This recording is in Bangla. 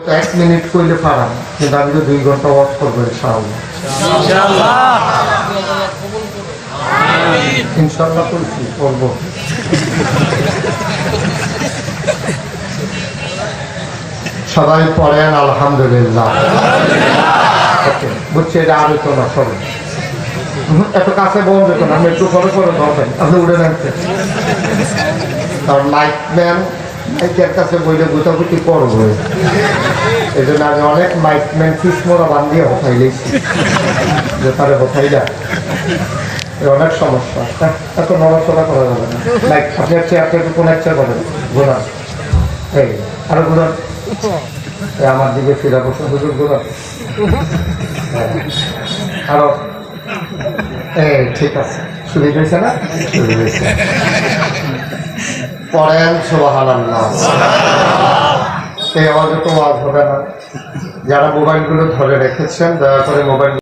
1 মিনিট কইলে পারাম, কিন্তু আমি তো 2 ঘন্টা ওয়াজ করবো ইনশাআল্লাহ। ইনশাআল্লাহ করছি করবো। সবাই পড়েন আলহামদুলিল্লাহ। বুঝছি, এটা আলোচনা সবাই এত কাছে বল যেত না, আমি একটু পরে ধরবেন, আপনি উঠে রাখছেন। কারণ মাইকম্যান মাইকের কাছে বইলে গুতাগুতি করবো, এই জন্য আমি অনেক মাইকম্যান কিসমোরা বান্ধিয়ে হতাই লেছি যে তারে হতাই যা, অনেক সমস্যা। এত নড়াচড়া করা যাবে না। লাইক আপনি চেয়ারটা একটু কোন একটা করেন, ঘোরান, এই আরো ঘোরান, আমার দিকে ফিরা বসে হুজুর ঘোরান, আরো এই ঠিক আছে, সুবিধা হয়েছে না? সুবিধা হয়েছে। পড়েন সুবহানাল্লাহ। এই আওয়াজে তো ওয়াজ হবে না। যারা মোবাইলগুলো ধরে রেখেছেন দয়া করে মোবাইল